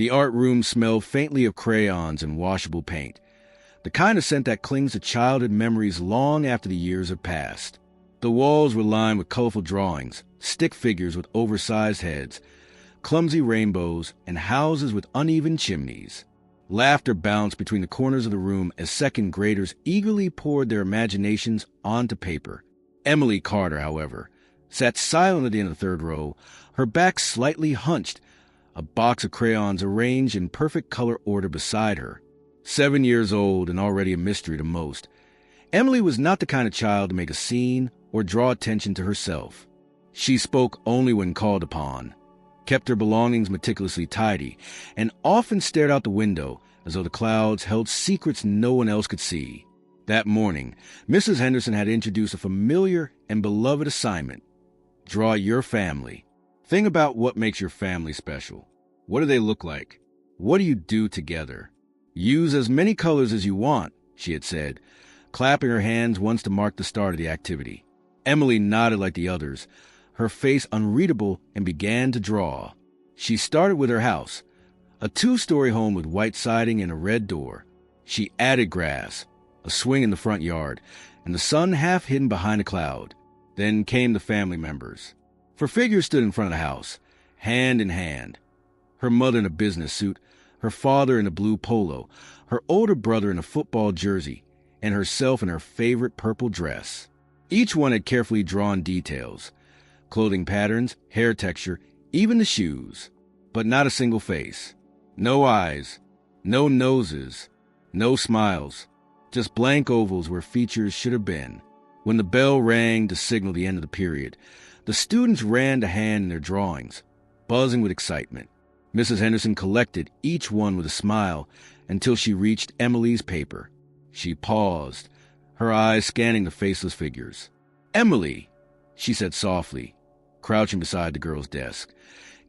The art room smelled faintly of crayons and washable paint, the kind of scent that clings to childhood memories long after the years have passed. The walls were lined with colorful drawings, stick figures with oversized heads, clumsy rainbows, and houses with uneven chimneys. Laughter bounced between the corners of the room as second graders eagerly poured their imaginations onto paper. Emily Carter, however, sat silent at the end of the third row, her back slightly hunched, a box of crayons arranged in perfect color order beside her. 7 years old and already a mystery to most, Emily was not the kind of child to make a scene or draw attention to herself. She spoke only when called upon, kept her belongings meticulously tidy, and often stared out the window as though the clouds held secrets no one else could see. That morning, Mrs. Henderson had introduced a familiar and beloved assignment. Draw your family. Think about what makes your family special. What do they look like? What do you do together? Use as many colors as you want, she had said, clapping her hands once to mark the start of the activity. Emily nodded like the others, her face unreadable, and began to draw. She started with her house, a 2-story home with white siding and a red door. She added grass, a swing in the front yard, and the sun half hidden behind a cloud. Then came the family members. 4 figures stood in front of the house, hand in hand. Her mother in a business suit, her father in a blue polo, her older brother in a football jersey, and herself in her favorite purple dress. Each one had carefully drawn details, clothing patterns, hair texture, even the shoes, but not a single face. No eyes, no noses, no smiles, just blank ovals where features should have been. When the bell rang to signal the end of the period, the students ran to hand in their drawings, buzzing with excitement. Mrs. Henderson collected each one with a smile until she reached Emily's paper. She paused, her eyes scanning the faceless figures. "Emily," she said softly, crouching beside the girl's desk,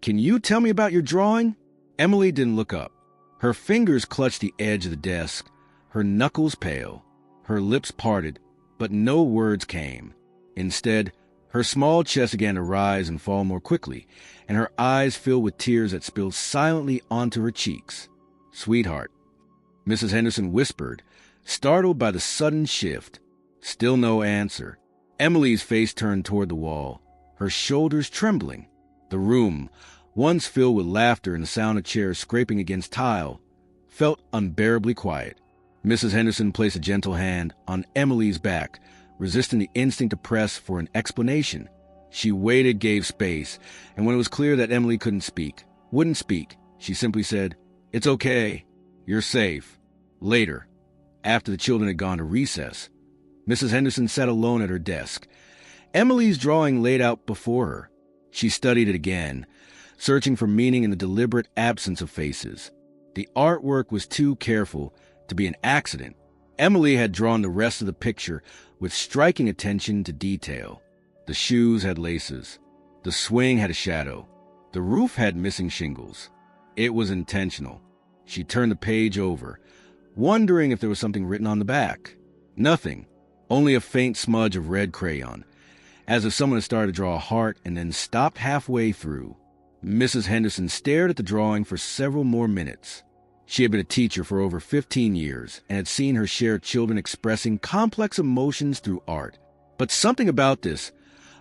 "can you tell me about your drawing?" Emily didn't look up. Her fingers clutched the edge of the desk, her knuckles pale, her lips parted, but no words came. Instead, her small chest began to rise and fall more quickly, and her eyes filled with tears that spilled silently onto her cheeks. "Sweetheart," Mrs. Henderson whispered, startled by the sudden shift. Still no answer. Emily's face turned toward the wall, her shoulders trembling. The room, once filled with laughter and the sound of chairs scraping against tile, felt unbearably quiet. Mrs. Henderson placed a gentle hand on Emily's back, resisting the instinct to press for an explanation. She waited, gave space, and when it was clear that Emily wouldn't speak, she simply said, "It's okay. You're safe. Later." After the children had gone to recess, Mrs. Henderson sat alone at her desk, Emily's drawing laid out before her. She studied it again, searching for meaning in the deliberate absence of faces. The artwork was too careful to be an accident. Emily had drawn the rest of the picture with striking attention to detail. The shoes had laces. The swing had a shadow. The roof had missing shingles. It was intentional. She turned the page over, wondering if there was something written on the back. Nothing, only a faint smudge of red crayon, as if someone had started to draw a heart and then stopped halfway through. Mrs. Henderson stared at the drawing for several more minutes. She had been a teacher for over 15 years and had seen her share of children expressing complex emotions through art. But something about this,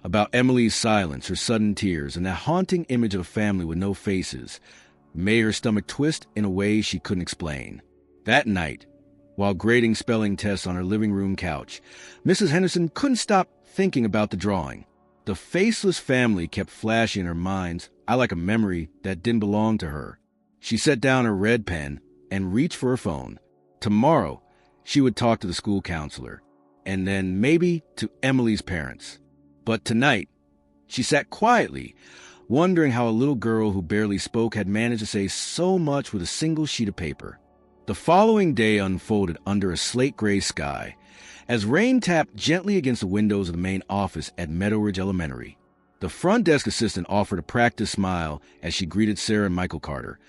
about Emily's silence, her sudden tears, and that haunting image of a family with no faces, made her stomach twist in a way she couldn't explain. That night, while grading spelling tests on her living room couch, Mrs. Henderson couldn't stop thinking about the drawing. The faceless family kept flashing in her mind's eye like a memory that didn't belong to her. She set down her red pen and reached for her phone. Tomorrow, she would talk to the school counselor, and then maybe to Emily's parents. But tonight, she sat quietly, wondering how a little girl who barely spoke had managed to say so much with a single sheet of paper. The following day unfolded under a slate-gray sky, as rain tapped gently against the windows of the main office at Meadow Ridge Elementary. The front desk assistant offered a practiced smile as she greeted Sarah and Michael Carter,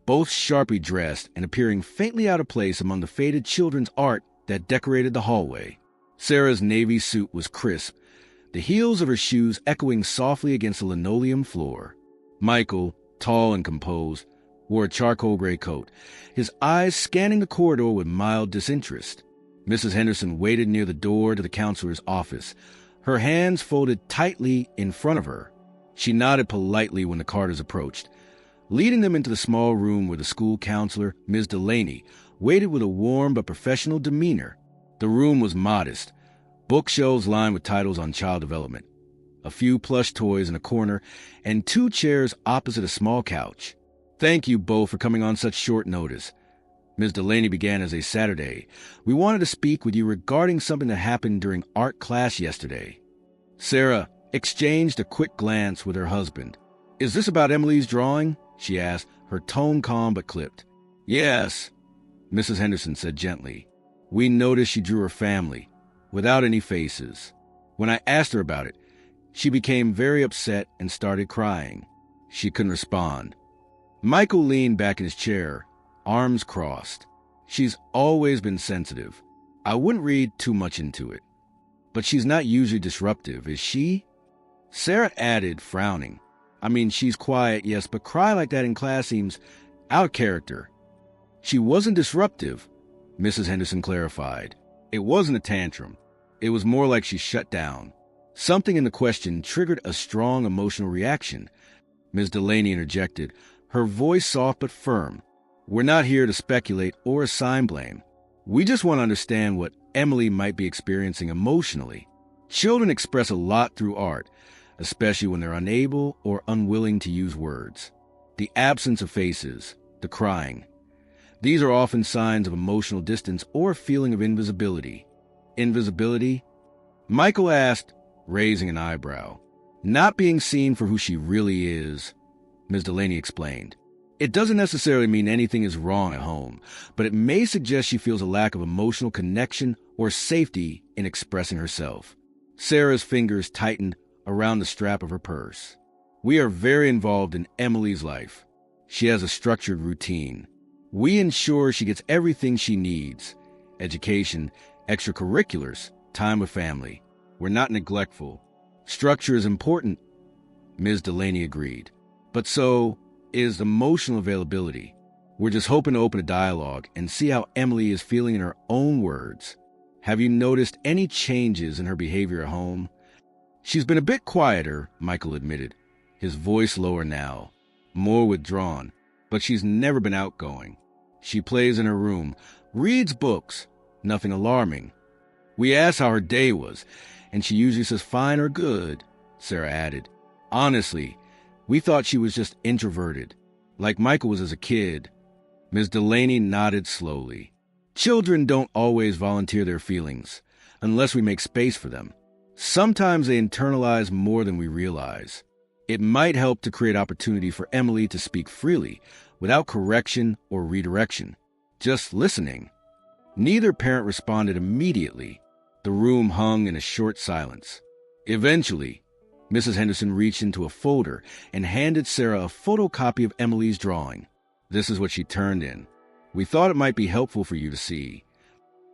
both sharply dressed and appearing faintly out of place among the faded children's art that decorated the hallway. Sarah's navy suit was crisp, the heels of her shoes echoing softly against the linoleum floor. Michael, tall and composed, wore a charcoal gray coat, his eyes scanning the corridor with mild disinterest. Mrs. Henderson waited near the door to the counselor's office, her hands folded tightly in front of her. She nodded politely when the Carters approached, leading them into the small room where the school counselor, Ms. Delaney, waited with a warm but professional demeanor. The room was modest, bookshelves lined with titles on child development, a few plush toys in a corner, and 2 chairs opposite a small couch. "Thank you both for coming on such short notice." Ms. Delaney began as a Saturday. "We wanted to speak with you regarding something that happened during art class yesterday." Sarah exchanged a quick glance with her husband. "Is this about Emily's drawing?" she asked, her tone calm but clipped. "Yes," Mrs. Henderson said gently. "We noticed she drew her family, without any faces. When I asked her about it, she became very upset and started crying." She couldn't respond. Michael leaned back in his chair, arms crossed. "She's always been sensitive. I wouldn't read too much into it. But she's not usually disruptive, is she?" Sarah added, frowning. "I mean, she's quiet, yes, but cry like that in class seems out of character." "She wasn't disruptive," Mrs. Henderson clarified. "It wasn't a tantrum. It was more like she shut down." Something in the question triggered a strong emotional reaction. Ms. Delaney interjected, her voice soft but firm. "We're not here to speculate or assign blame. We just want to understand what Emily might be experiencing emotionally. Children express a lot through art, especially when they're unable or unwilling to use words. The absence of faces, the crying. These are often signs of emotional distance or a feeling of invisibility." "Invisibility?" Michael asked, raising an eyebrow. "Not being seen for who she really is," Ms. Delaney explained. "It doesn't necessarily mean anything is wrong at home, but it may suggest she feels a lack of emotional connection or safety in expressing herself." Sarah's fingers tightened around the strap of her purse. "We are very involved in Emily's life. She has a structured routine. We ensure she gets everything she needs: education, extracurriculars, time with family. We're not neglectful. Structure is important," Ms. Delaney agreed. "But so is emotional availability. We're just hoping to open a dialogue and see how Emily is feeling in her own words. Have you noticed any changes in her behavior at home?" "She's been a bit quieter," Michael admitted, his voice lower now, more withdrawn, "but she's never been outgoing. She plays in her room, reads books, nothing alarming. We asked how her day was, and she usually says fine or good," Sarah added. "Honestly, we thought she was just introverted, like Michael was as a kid." Ms. Delaney nodded slowly. "Children don't always volunteer their feelings, unless we make space for them. Sometimes they internalize more than we realize. It might help to create opportunity for Emily to speak freely, without correction or redirection. Just listening." Neither parent responded immediately. The room hung in a short silence. Eventually, Mrs. Henderson reached into a folder and handed Sarah a photocopy of Emily's drawing. "This is what she turned in. We thought it might be helpful for you to see."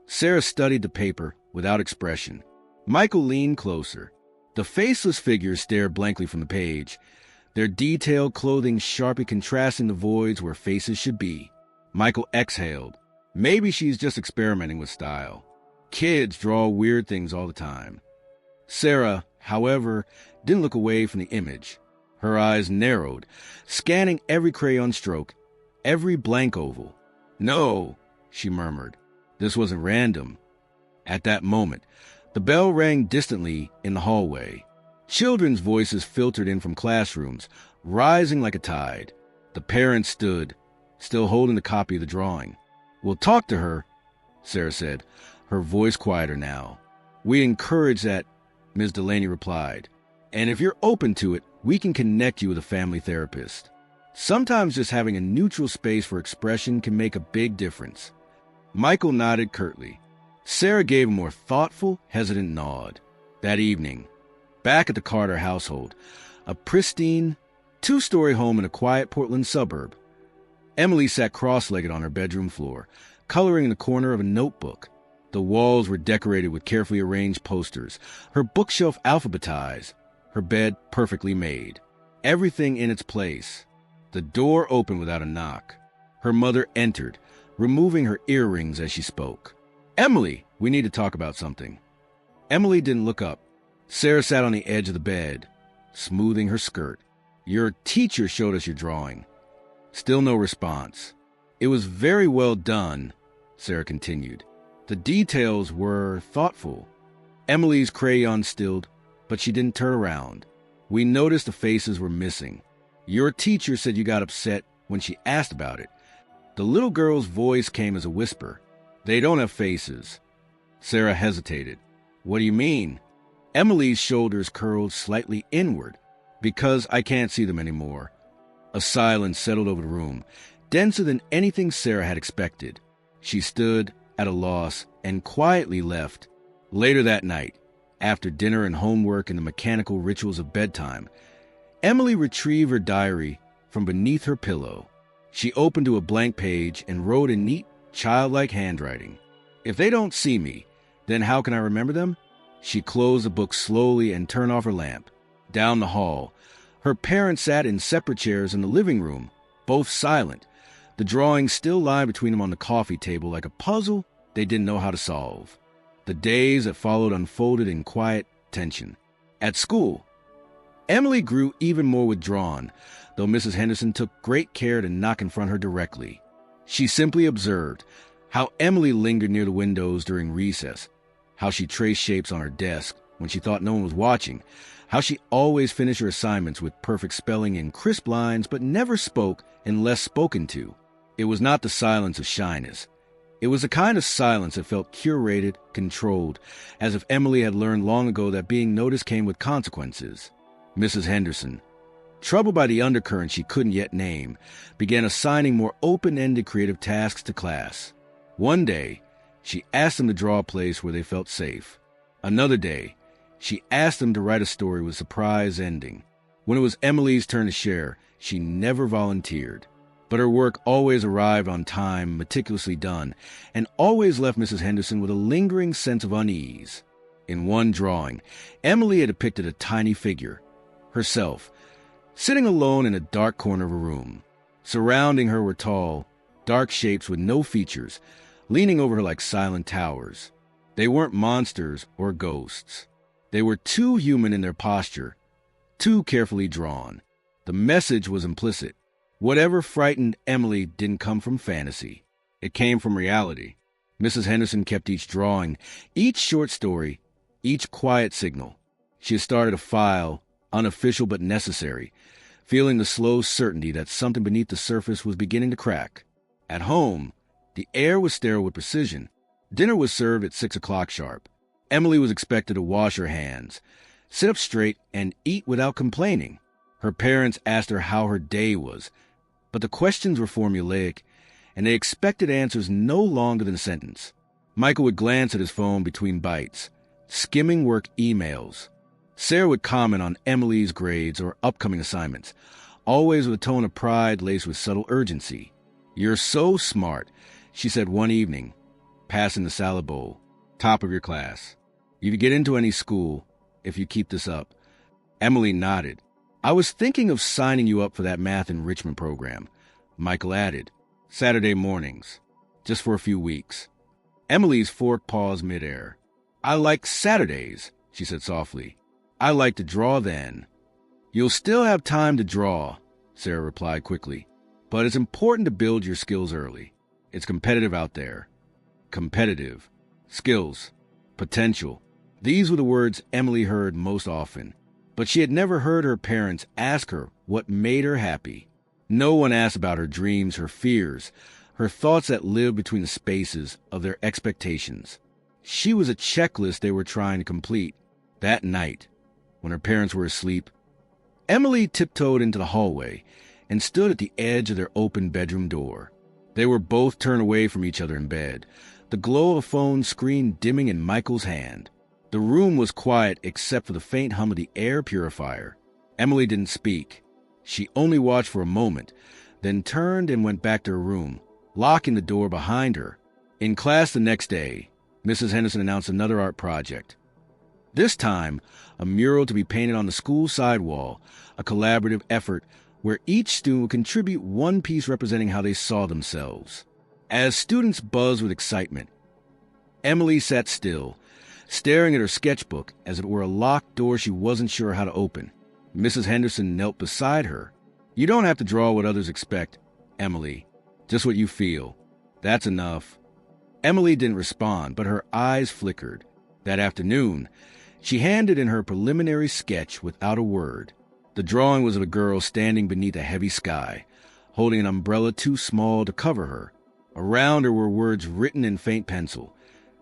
Sarah studied the paper without expression. Michael leaned closer. The faceless figures stared blankly from the page, their detailed clothing sharply contrasting the voids where faces should be. Michael exhaled. Maybe she's just experimenting with style. Kids draw weird things all the time. Sarah, however, didn't look away from the image. Her eyes narrowed, scanning every crayon stroke, every blank oval. "No," she murmured. "This wasn't random." At that moment, the bell rang distantly in the hallway. Children's voices filtered in from classrooms, rising like a tide. The parents stood, still holding the copy of the drawing. "We'll talk to her," Sarah said, her voice quieter now. "We encourage that," Ms. Delaney replied. "And if you're open to it, we can connect you with a family therapist. Sometimes just having a neutral space for expression can make a big difference." Michael nodded curtly. Sarah gave a more thoughtful, hesitant nod. That evening, back at the Carter household, a pristine, 2-story home in a quiet Portland suburb, Emily sat cross-legged on her bedroom floor, coloring in the corner of a notebook. The walls were decorated with carefully arranged posters, her bookshelf alphabetized, her bed perfectly made. Everything in its place. The door opened without a knock. Her mother entered, removing her earrings as she spoke. "Emily, we need to talk about something." Emily didn't look up. Sarah sat on the edge of the bed, smoothing her skirt. "Your teacher showed us your drawing." Still no response. "It was very well done," Sarah continued. "The details were thoughtful." Emily's crayon stilled, but she didn't turn around. "We noticed the faces were missing. Your teacher said you got upset when she asked about it." The little girl's voice came as a whisper. "They don't have faces." Sarah hesitated. "What do you mean?" Emily's shoulders curled slightly inward. "Because I can't see them anymore." A silence settled over the room, denser than anything Sarah had expected. She stood at a loss and quietly left. Later that night, after dinner and homework and the mechanical rituals of bedtime, Emily retrieved her diary from beneath her pillow. She opened to a blank page and wrote in neat, childlike handwriting, "If they don't see me, then how can I remember them?" She closed the book slowly and turned off her lamp. Down the hall, her parents sat in separate chairs in the living room, both silent, the drawing still lying between them on the coffee table like a puzzle they didn't know how to solve. The days that followed unfolded in quiet tension. At school, Emily grew even more withdrawn, though Mrs. Henderson took great care to not confront her directly. She simply observed how Emily lingered near the windows during recess, how she traced shapes on her desk when she thought no one was watching, how she always finished her assignments with perfect spelling and crisp lines but never spoke unless spoken to. It was not the silence of shyness. It was a kind of silence that felt curated, controlled, as if Emily had learned long ago that being noticed came with consequences. Mrs. Henderson, troubled by the undercurrent she couldn't yet name, began assigning more open-ended creative tasks to class. One day, she asked them to draw a place where they felt safe. Another day, she asked them to write a story with a surprise ending. When it was Emily's turn to share, she never volunteered. But her work always arrived on time, meticulously done, and always left Mrs. Henderson with a lingering sense of unease. In one drawing, Emily had depicted a tiny figure, herself, sitting alone in a dark corner of a room. Surrounding her were tall, dark shapes with no features, leaning over her like silent towers. They weren't monsters or ghosts. They were too human in their posture, too carefully drawn. The message was implicit. Whatever frightened Emily didn't come from fantasy. It came from reality. Mrs. Henderson kept each drawing, each short story, each quiet signal. She had started a file, unofficial but necessary, feeling the slow certainty that something beneath the surface was beginning to crack. At home, the air was sterile with precision. Dinner was served at 6 o'clock sharp. Emily was expected to wash her hands, sit up straight, and eat without complaining. Her parents asked her how her day was, but the questions were formulaic, and they expected answers no longer than a sentence. Michael would glance at his phone between bites, skimming work emails. Sarah would comment on Emily's grades or upcoming assignments, always with a tone of pride laced with subtle urgency. "You're so smart," she said one evening, passing the salad bowl. "Top of your class. You could get into any school if you keep this up." Emily nodded. "I was thinking of signing you up for that math enrichment program," Michael added. "Saturday mornings, just for a few weeks." Emily's fork paused midair. "I like Saturdays," she said softly. "I like to draw then." "You'll still have time to draw," Sarah replied quickly. "But it's important to build your skills early. It's competitive out there." Competitive. Skills. Potential. These were the words Emily heard most often. But she had never heard her parents ask her what made her happy. No one asked about her dreams, her fears, her thoughts that lived between the spaces of their expectations. She was a checklist they were trying to complete. That night, when her parents were asleep, Emily tiptoed into the hallway and stood at the edge of their open bedroom door. They were both turned away from each other in bed, the glow of a phone screen dimming in Michael's hand. The room was quiet except for the faint hum of the air purifier. Emily didn't speak. She only watched for a moment, then turned and went back to her room, locking the door behind her. In class the next day, Mrs. Henderson announced another art project. This time, a mural to be painted on the school sidewall, a collaborative effort where each student would contribute one piece representing how they saw themselves. As students buzzed with excitement, Emily sat still, staring at her sketchbook as if it were a locked door she wasn't sure how to open. Mrs. Henderson knelt beside her. "You don't have to draw what others expect, Emily. Just what you feel. That's enough." Emily didn't respond, but her eyes flickered. That afternoon, she handed in her preliminary sketch without a word. The drawing was of a girl standing beneath a heavy sky, holding an umbrella too small to cover her. Around her were words written in faint pencil.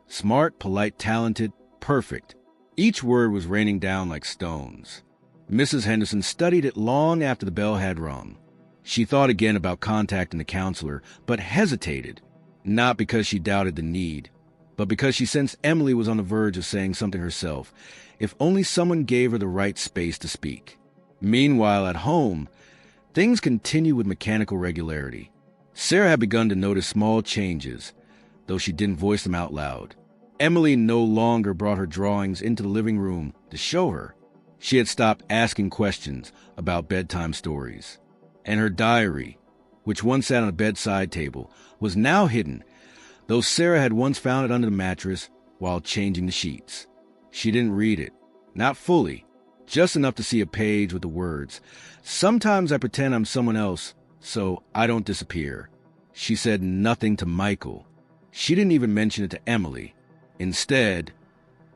Smart, polite, talented, perfect. Each word was raining down like stones. Mrs. Henderson studied it long after the bell had rung. She thought again about contacting the counselor, but hesitated, not because she doubted the need, but because she sensed Emily was on the verge of saying something herself, if only someone gave her the right space to speak. Meanwhile, at home, things continued with mechanical regularity. Sarah had begun to notice small changes, though she didn't voice them out loud. Emily no longer brought her drawings into the living room to show her. She had stopped asking questions about bedtime stories. And her diary, which once sat on a bedside table, was now hidden, though Sarah had once found it under the mattress while changing the sheets. She didn't read it, not fully, just enough to see a page with the words, "Sometimes I pretend I'm someone else, so I don't disappear." She said nothing to Michael. She didn't even mention it to Emily. Instead,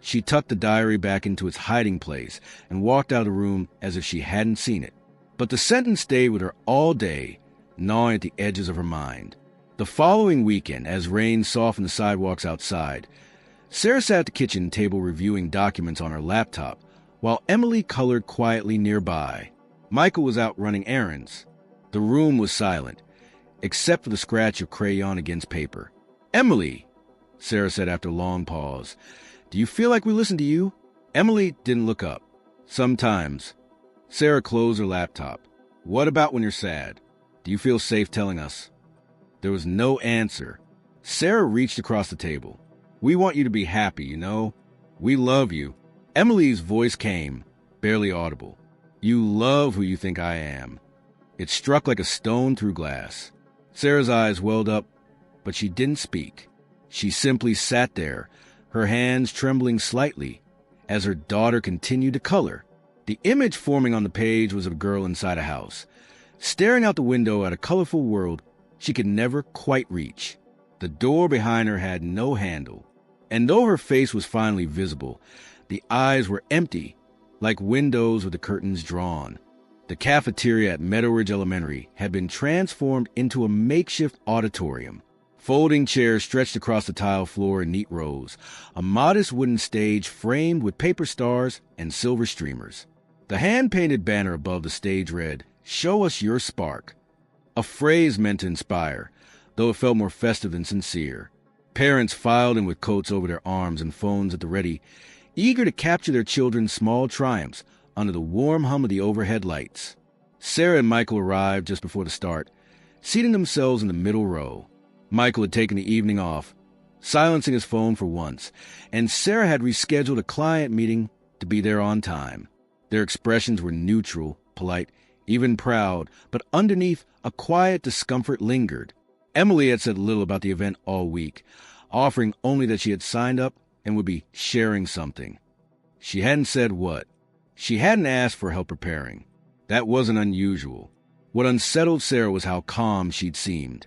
she tucked the diary back into its hiding place and walked out of the room as if she hadn't seen it. But the sentence stayed with her all day, gnawing at the edges of her mind. The following weekend, as rain softened the sidewalks outside, Sarah sat at the kitchen table reviewing documents on her laptop, while Emily colored quietly nearby. Michael was out running errands. The room was silent, except for the scratch of crayon against paper. "Emily," Sarah said after a long pause, "do you feel like we listen to you?" Emily didn't look up. "Sometimes." Sarah closed her laptop. "What about when you're sad? Do you feel safe telling us?" There was no answer. Sarah reached across the table. "We want you to be happy, you know? We love you." Emily's voice came, barely audible. "You love who you think I am." It struck like a stone through glass. Sarah's eyes welled up, but she didn't speak. She simply sat there, her hands trembling slightly, as her daughter continued to color. The image forming on the page was of a girl inside a house, staring out the window at a colorful world she could never quite reach. The door behind her had no handle, and though her face was finally visible, the eyes were empty, like windows with the curtains drawn. The cafeteria at Meadowridge Elementary had been transformed into a makeshift auditorium. Folding chairs stretched across the tile floor in neat rows, a modest wooden stage framed with paper stars and silver streamers. The hand-painted banner above the stage read, "Show us your spark," a phrase meant to inspire, though it felt more festive than sincere. Parents filed in with coats over their arms and phones at the ready, eager to capture their children's small triumphs under the warm hum of the overhead lights. Sarah and Michael arrived just before the start, seating themselves in the middle row. Michael had taken the evening off, silencing his phone for once, and Sarah had rescheduled a client meeting to be there on time. Their expressions were neutral, polite, even proud, but underneath, a quiet discomfort lingered. Emily had said little about the event all week, offering only that she had signed up and would be sharing something. She hadn't said what. She hadn't asked for help preparing. That wasn't unusual. What unsettled Sarah was how calm she'd seemed.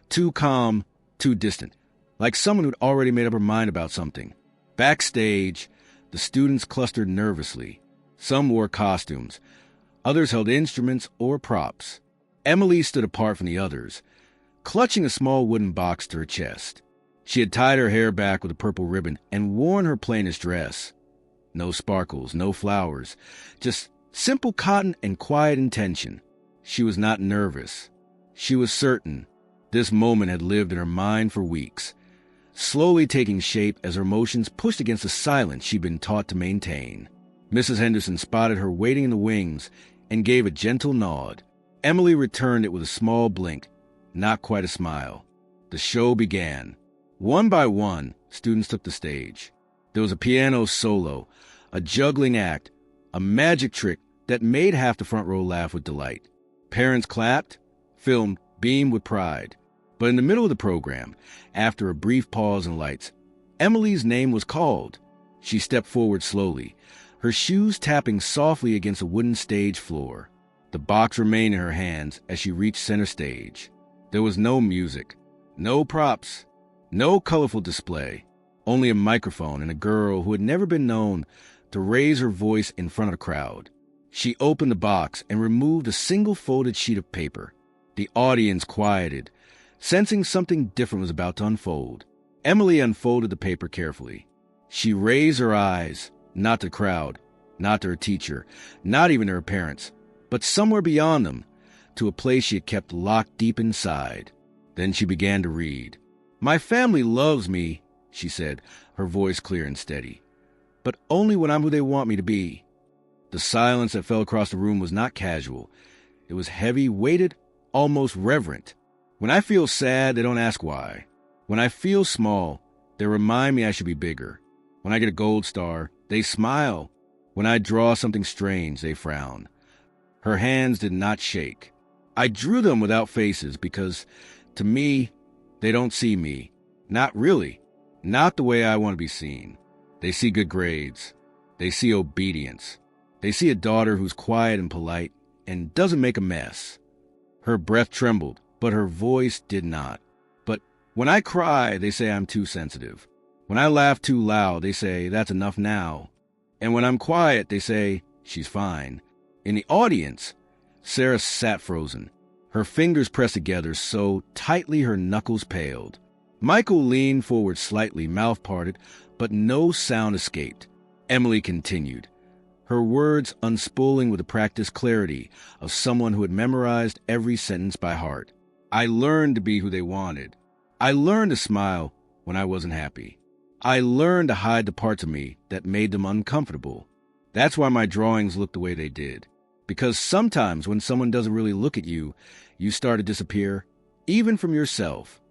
Too calm, too distant, like someone who'd already made up her mind about something. Backstage, the students clustered nervously. Some wore costumes. Others held instruments or props. Emily stood apart from the others, clutching a small wooden box to her chest. She had tied her hair back with a purple ribbon and worn her plainest dress. No sparkles, no flowers, just simple cotton and quiet intention. She was not nervous. She was certain. This moment had lived in her mind for weeks, slowly taking shape as her emotions pushed against the silence she'd been taught to maintain. Mrs. Henderson spotted her waiting in the wings and gave a gentle nod. Emily returned it with a small blink, not quite a smile. The show began. One by one, students took the stage. There was a piano solo, a juggling act, a magic trick that made half the front row laugh with delight. Parents clapped, film beamed with pride. But in the middle of the program, after a brief pause and lights, Emily's name was called. She stepped forward slowly, her shoes tapping softly against a wooden stage floor. The box remained in her hands as she reached center stage. There was no music, no props, no colorful display, only a microphone and a girl who had never been known to raise her voice in front of the crowd. She opened the box and removed a single folded sheet of paper. The audience quieted, sensing something different was about to unfold. Emily unfolded the paper carefully. She raised her eyes, not to the crowd, not to her teacher, not even to her parents, but somewhere beyond them, to a place she had kept locked deep inside. Then she began to read. "My family loves me," she said, her voice clear and steady, "but only when I'm who they want me to be." The silence that fell across the room was not casual. It was heavy, weighted, almost reverent. When I feel sad, they don't ask why. When I feel small, they remind me I should be bigger. When I get a gold star, they smile. When I draw something strange, they frown. Her hands did not shake. I drew them without faces because, to me, they don't see me. Not really. Not the way I want to be seen. They see good grades. They see obedience. They see a daughter who's quiet and polite and doesn't make a mess. Her breath trembled, but her voice did not. But when I cry, they say I'm too sensitive. When I laugh too loud, they say that's enough now. And when I'm quiet, they say she's fine. In the audience, Sarah sat frozen, her fingers pressed together so tightly her knuckles paled. Michael leaned forward slightly, mouth parted, but no sound escaped. Emily continued, her words unspooling with the practiced clarity of someone who had memorized every sentence by heart. I learned to be who they wanted. I learned to smile when I wasn't happy. I learned to hide the parts of me that made them uncomfortable. That's why my drawings look the way they did. Because sometimes when someone doesn't really look at you, you start to disappear, even from yourself.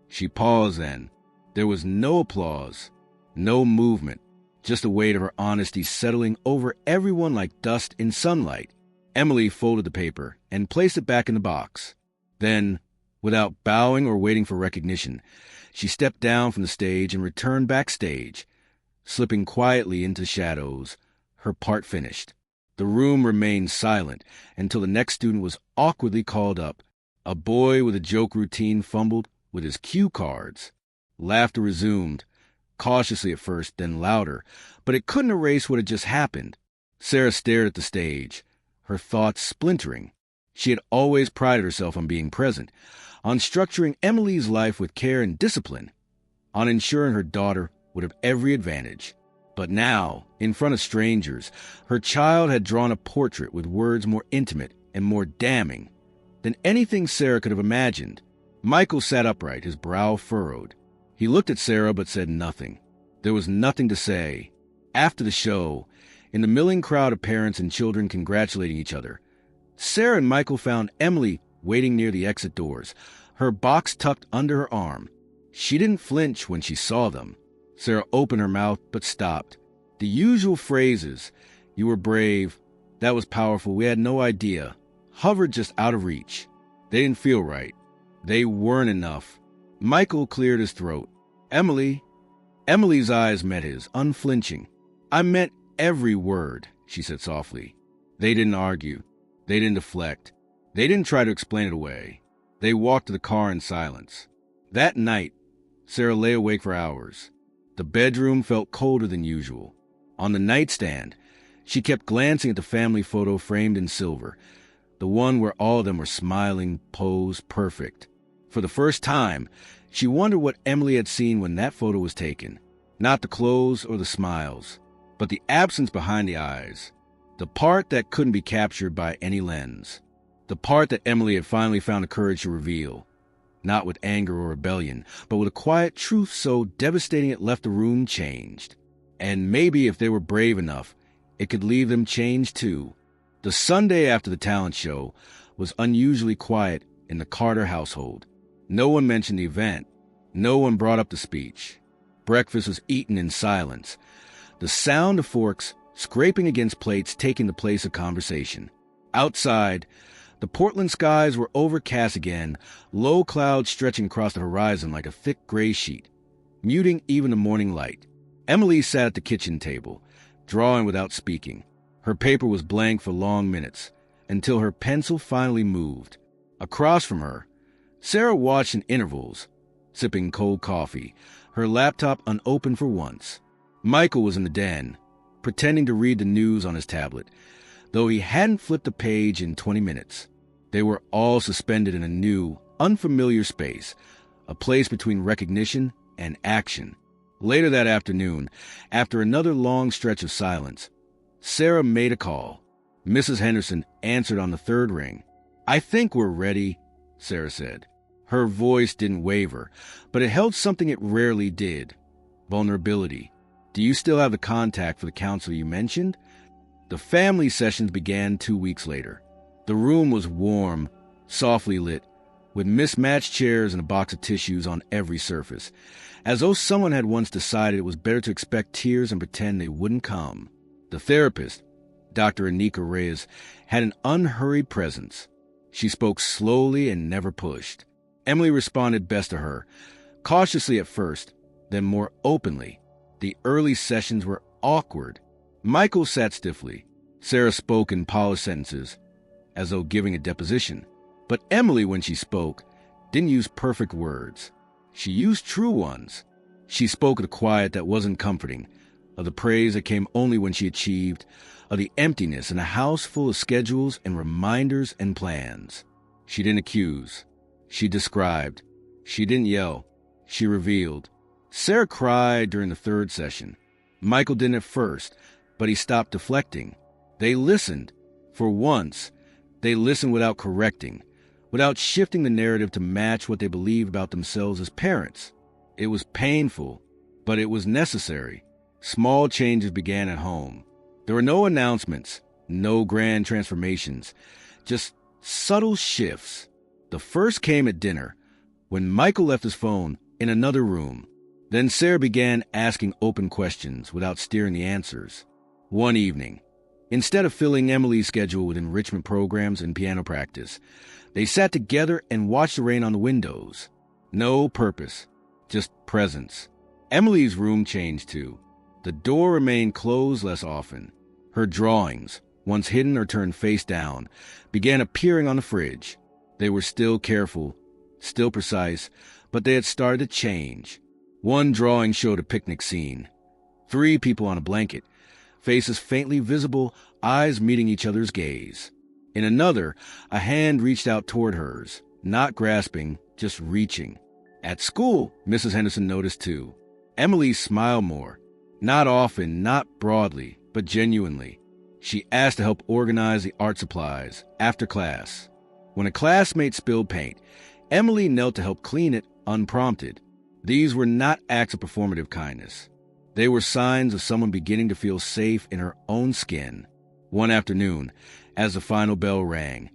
She paused then. There was no applause, no movement, just the weight of her honesty settling over everyone like dust in sunlight. Emily folded the paper and placed it back in the box. Then, without bowing or waiting for recognition, she stepped down from the stage and returned backstage, slipping quietly into shadows, her part finished. The room remained silent until the next student was awkwardly called up. A boy with a joke routine fumbled with his cue cards. Laughter resumed, cautiously at first, then louder, but it couldn't erase what had just happened. Sarah stared at the stage, her thoughts splintering. She had always prided herself on being present, on structuring Emily's life with care and discipline, on ensuring her daughter would have every advantage. But now, in front of strangers, her child had drawn a portrait with words more intimate and more damning than anything Sarah could have imagined. Michael sat upright, his brow furrowed. He looked at Sarah but said nothing. There was nothing to say. After the show, in the milling crowd of parents and children congratulating each other, Sarah and Michael found Emily waiting near the exit doors, her box tucked under her arm. She didn't flinch when she saw them. Sarah opened her mouth but stopped. The usual phrases, "You were brave," "That was powerful," "We had no idea," hovered just out of reach. They didn't feel right. They weren't enough. Michael cleared his throat. "Emily." Emily's eyes met his, unflinching. "I meant every word," she said softly. They didn't argue. They didn't deflect. They didn't try to explain it away. They walked to the car in silence. That night, Sarah lay awake for hours. The bedroom felt colder than usual. On the nightstand, she kept glancing at the family photo framed in silver, the one where all of them were smiling, posed, perfect. For the first time, she wondered what Emily had seen when that photo was taken. Not the clothes or the smiles, but the absence behind the eyes. The part that couldn't be captured by any lens. The part that Emily had finally found the courage to reveal. Not with anger or rebellion, but with a quiet truth so devastating it left the room changed. And maybe if they were brave enough, it could leave them changed too. The Sunday after the talent show was unusually quiet in the Carter household. No one mentioned the event. No one brought up the speech. Breakfast was eaten in silence, the sound of forks scraping against plates taking the place of conversation. Outside, The Portland skies were overcast again, low clouds stretching across the horizon like a thick gray sheet, muting even the morning light. Emily sat at the kitchen table, drawing without speaking. Her paper was blank for long minutes, until her pencil finally moved. Across from her, Sarah watched in intervals, sipping cold coffee, her laptop unopened for once. Michael was in the den, pretending to read the news on his tablet, though he hadn't flipped a page in 20 minutes. They were all suspended in a new, unfamiliar space, a place between recognition and action. Later that afternoon, after another long stretch of silence, Sarah made a call. Mrs. Henderson answered on the third ring. "I think we're ready," Sarah said. Her voice didn't waver, but it held something it rarely did: vulnerability. "Do you still have the contact for the counselor you mentioned?" The family sessions began 2 weeks later. The room was warm, softly lit, with mismatched chairs and a box of tissues on every surface, as though someone had once decided it was better to expect tears and pretend they wouldn't come. The therapist, Dr. Anika Reyes, had an unhurried presence. She spoke slowly and never pushed. Emily responded best to her, cautiously at first, then more openly. The early sessions were awkward. Michael sat stiffly. Sarah spoke in polished sentences, as though giving a deposition. But Emily, when she spoke, didn't use perfect words. She used true ones. She spoke of the quiet that wasn't comforting, of the praise that came only when she achieved, of the emptiness in a house full of schedules and reminders and plans. She didn't accuse. She described. She didn't yell. She revealed. Sarah cried during the third session. Michael didn't at first, but he stopped deflecting. They listened. For once, they listened without correcting, without shifting the narrative to match what they believed about themselves as parents. It was painful, but it was necessary. Small changes began at home. There were no announcements, no grand transformations, just subtle shifts. The first came at dinner, when Michael left his phone in another room. Then Sarah began asking open questions without steering the answers. One evening, instead of filling Emily's schedule with enrichment programs and piano practice, they sat together and watched the rain on the windows. No purpose, just presence. Emily's room changed too. The door remained closed less often. Her drawings, once hidden or turned face down, began appearing on the fridge. They were still careful, still precise, but they had started to change. One drawing showed a picnic scene. 3 people on a blanket, faces faintly visible, eyes meeting each other's gaze. In another, a hand reached out toward hers, not grasping, just reaching. At school, Mrs. Henderson noticed too. Emily smiled more. Not often, not broadly, but genuinely. She asked to help organize the art supplies after class. When a classmate spilled paint, Emily knelt to help clean it unprompted. These were not acts of performative kindness. They were signs of someone beginning to feel safe in her own skin. One afternoon, as the final bell rang,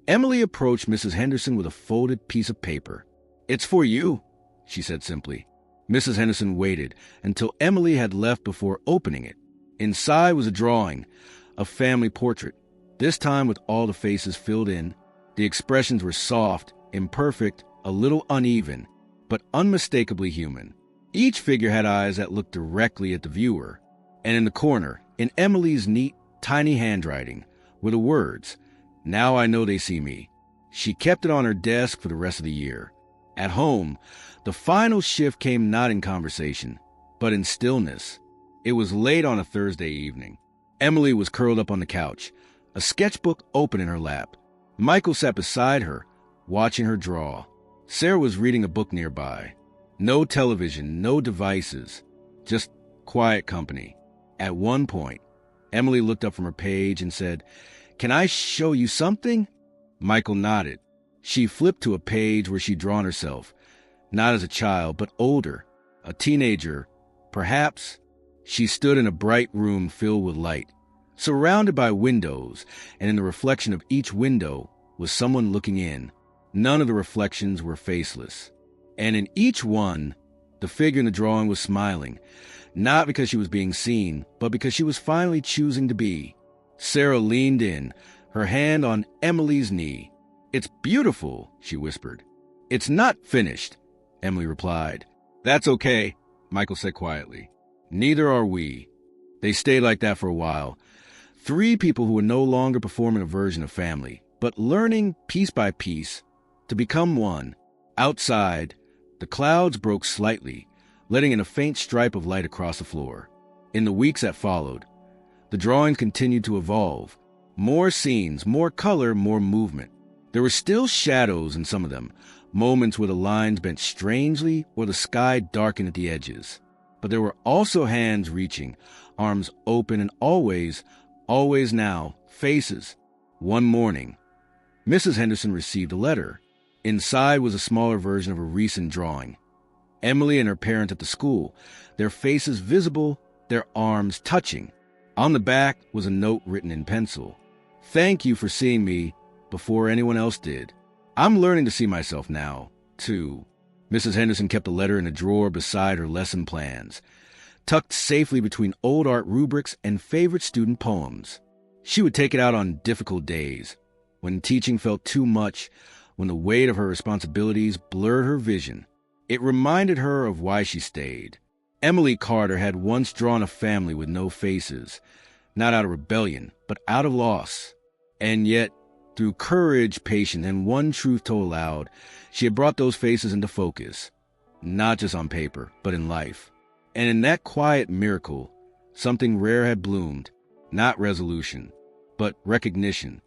Emily approached Mrs. Henderson with a folded piece of paper. "It's for you," she said simply. Mrs. Henderson waited until Emily had left before opening it. Inside was a drawing, a family portrait, this time with all the faces filled in. The expressions were soft, imperfect, a little uneven, but unmistakably human. Each figure had eyes that looked directly at the viewer. And in the corner, in Emily's neat, tiny handwriting, were the words, "Now I know they see me." She kept it on her desk for the rest of the year. At home, the final shift came not in conversation, but in stillness. It was late on a Thursday evening. Emily was curled up on the couch, a sketchbook open in her lap. Michael sat beside her, watching her draw. Sarah was reading a book nearby. No television, no devices, just quiet company. At one point, Emily looked up from her page and said, "Can I show you something?" Michael nodded. She flipped to a page where she'd drawn herself, not as a child, but older, a teenager, perhaps. She stood in a bright room filled with light, surrounded by windows, and in the reflection of each window was someone looking in. None of the reflections were faceless. And in each one, the figure in the drawing was smiling, not because she was being seen, but because she was finally choosing to be. Sarah leaned in, her hand on Emily's knee. "It's beautiful," she whispered. "It's not finished," Emily replied. "That's okay," Michael said quietly. "Neither are we." They stayed like that for a while. Three people who were no longer performing a version of family, but learning piece by piece to become one. Outside, the clouds broke slightly, letting in a faint stripe of light across the floor. In the weeks that followed, the drawings continued to evolve. More scenes, more color, more movement. There were still shadows in some of them, moments where the lines bent strangely or the sky darkened at the edges. But there were also hands reaching, arms open, and always now, faces. One morning, Mrs. Henderson received a letter. Inside was a smaller version of a recent drawing. Emily and her parents at the school, their faces visible, their arms touching. On the back was a note written in pencil. "Thank you for seeing me before anyone else did. I'm learning to see myself now, too." Mrs. Henderson kept the letter in a drawer beside her lesson plans, tucked safely between old art rubrics and favorite student poems. She would take it out on difficult days, when teaching felt too much, when the weight of her responsibilities blurred her vision. It reminded her of why she stayed. Emily Carter had once drawn a family with no faces, not out of rebellion, but out of loss. And yet, through courage, patience, and one truth told aloud, she had brought those faces into focus, not just on paper, but in life. And in that quiet miracle, something rare had bloomed, not resolution, but recognition.